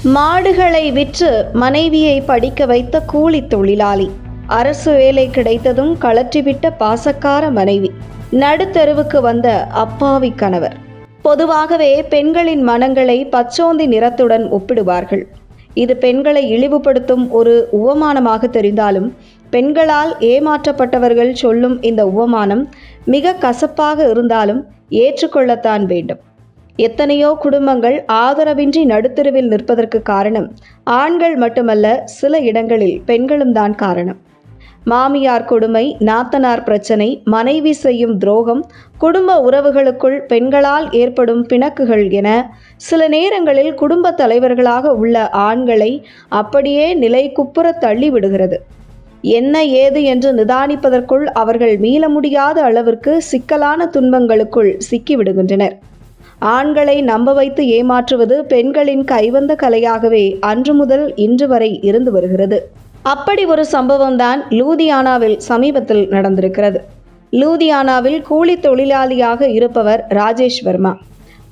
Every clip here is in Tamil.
மாடுகளை விற்று மனைவியை படிக்க வைத்த கூலி தொழிலாளி, அரசு வேலை கிடைத்ததும் கழற்றிவிட்ட பாசக்கார மனைவி, நடுத்தெருவுக்கு வந்த அப்பாவி கணவர். பொதுவாகவே பெண்களின் மனங்களை பச்சோந்தி நிறத்துடன் ஒப்பிடுவார்கள். இது பெண்களை இழிவுபடுத்தும் ஒரு உவமானமாக தெரிந்தாலும் பெண்களால் ஏமாற்றப்பட்டவர்கள் சொல்லும் இந்த உவமானம் மிக கசப்பாக இருந்தாலும் ஏற்றுக்கொள்ளத்தான் வேண்டும். எத்தனையோ குடும்பங்கள் ஆதரவின்றி நடுத்தெருவில் நிற்பதற்கு காரணம் ஆண்கள் மட்டுமல்ல, சில இடங்களில் பெண்களும் தான் காரணம். மாமியார் கொடுமை, நாத்தனார் பிரச்சனை, மனைவி செய்யும் துரோகம், குடும்ப உறவுகளுக்குள் பெண்களால் ஏற்படும் பிணக்குகள் என சில நேரங்களில் குடும்ப தலைவர்களாக உள்ள ஆண்களை அப்படியே நிலை குப்புற தள்ளிவிடுகிறது. என்ன ஏது என்று நிதானிப்பதற்குள் அவர்கள் மீள முடியாத அளவிற்கு சிக்கலான துன்பங்களுக்குள் சிக்கிவிடுகின்றனர். ஆண்களை நம்ப வைத்து ஏமாற்றுவது பெண்களின் கைவந்த கலையாகவே அன்று முதல் இன்று வரை இருந்து வருகிறது. அப்படி ஒரு சம்பவம்தான் லூதியானாவில் சமீபத்தில் நடந்திருக்கிறது. லூதியானாவில் கூலி தொழிலாளியாக இருப்பவர் ராஜேஷ் வர்மா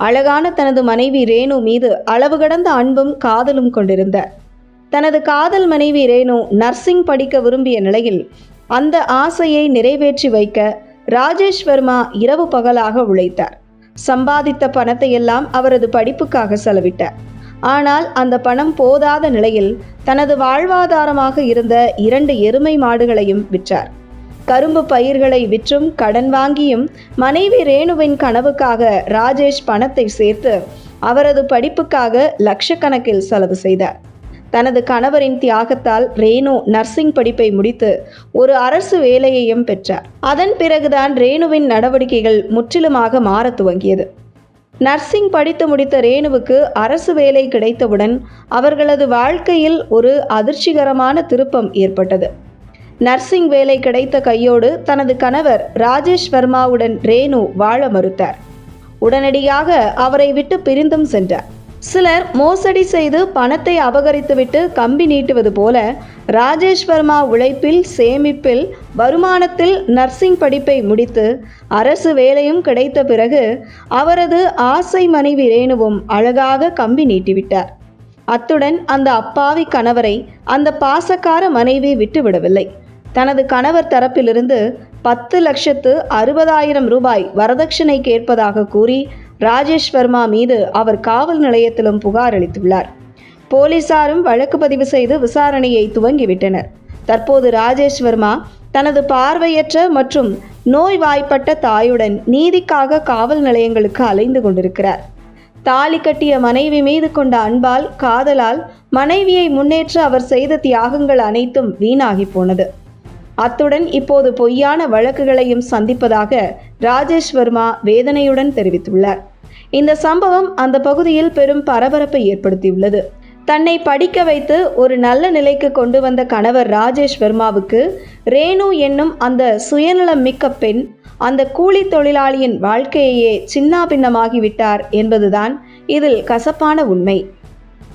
அழகான தனது மனைவி ரேணு மீது அளவு கடந்த அன்பும் காதலும் கொண்டிருந்தார். தனது காதல் மனைவி ரேணு நர்சிங் படிக்க விரும்பிய நிலையில் அந்த ஆசையை நிறைவேற்றி வைக்க ராஜேஷ் வர்மா இரவு பகலாக உழைத்தார். சம்பாதித்த பணத்தை எல்லாம் அவரது படிப்புக்காக செலவிட்டார். ஆனால் அந்த பணம் போதாத நிலையில் தனது வாழ்வாதாரமாக இருந்த 2 எருமை மாடுகளையும் விற்றார். கரும்பு பயிர்களை விற்றும் கடன் வாங்கியும் மனைவி ரேணுவின் கனவுக்காக ராஜேஷ் பணத்தை சேர்த்து அவரது படிப்புக்காக லட்சக்கணக்கில் செலவு செய்தார். தனது கணவரின் தியாகத்தால் ரேணு நர்சிங் படிப்பை முடித்து ஒரு அரசு வேலையையும் பெற்றார். அதன் பிறகுதான் ரேணுவின் நடவடிக்கைகள் முற்றிலுமாக மாற துவங்கியது. நர்சிங் படித்து முடித்த ரேணுவுக்கு அரசு வேலை கிடைத்தவுடன் அவர்களது வாழ்க்கையில் ஒரு அதிர்ச்சிகரமான திருப்பம் ஏற்பட்டது. நர்சிங் வேலை கிடைத்த கையோடு தனது கணவர் ராஜேஷ் வர்மாவுடன் ரேணு வாழ மறுத்தார். உடனடியாக அவரை விட்டு பிரிந்தும் சென்றார். சிலர் மோசடி செய்து பணத்தை அபகரித்துவிட்டு கம்பி நீட்டுவது போல ராஜேஷ் வர்மா உழைப்பில், சேமிப்பில், வருமானத்தில் நர்சிங் படிப்பை முடித்து அரசு வேலையும் கிடைத்த பிறகு அவரது ஆசை மனைவி ரேணுவும் அழகாக கம்பி நீட்டிவிட்டார். அத்துடன் அந்த அப்பாவி கணவரை அந்த பாசக்கார மனைவி விட்டுவிடவில்லை. தனது கணவர் தரப்பிலிருந்து 10,60,000 ரூபாய் வரதட்சணை கேட்பதாக கூறி ராஜேஷ் வர்மா மீது அவர் காவல் நிலையத்திலும் புகார் அளித்துள்ளார். போலீசாரும் வழக்கு பதிவு செய்து விசாரணையை துவங்கிவிட்டனர். தற்போது ராஜேஷ் வர்மா தனது பார்வையற்ற மற்றும் நோய்வாய்ப்பட்ட தாயுடன் நீதிக்காக காவல் நிலையங்களுக்கு அலைந்து கொண்டிருக்கிறார். தாலி கட்டிய மனைவி மீது கொண்ட அன்பால், காதலால் மனைவியை முன்னேற்ற அவர் செய்த தியாகங்கள் அனைத்தும் வீணாகி போனது. அத்துடன் இப்போது பொய்யான வழக்குகளையும் சந்திப்பதாக ராஜேஷ் வர்மா வேதனையுடன் தெரிவித்துள்ளார். இந்த சம்பவம் அந்த பகுதியில் பெரும் பரபரப்பை ஏற்படுத்தியுள்ளது. தன்னை படிக்க வைத்து ஒரு நல்ல நிலைக்கு கொண்டு வந்த கணவர் ராஜேஷ் வர்மாவுக்கு ரேணு என்னும் அந்த சுயநலம் மிக்க பெண் அந்த கூலி தொழிலாளியின் வாழ்க்கையையே சின்னாபின்னமாகிவிட்டார் என்பதுதான் இதில் கசப்பான உண்மை.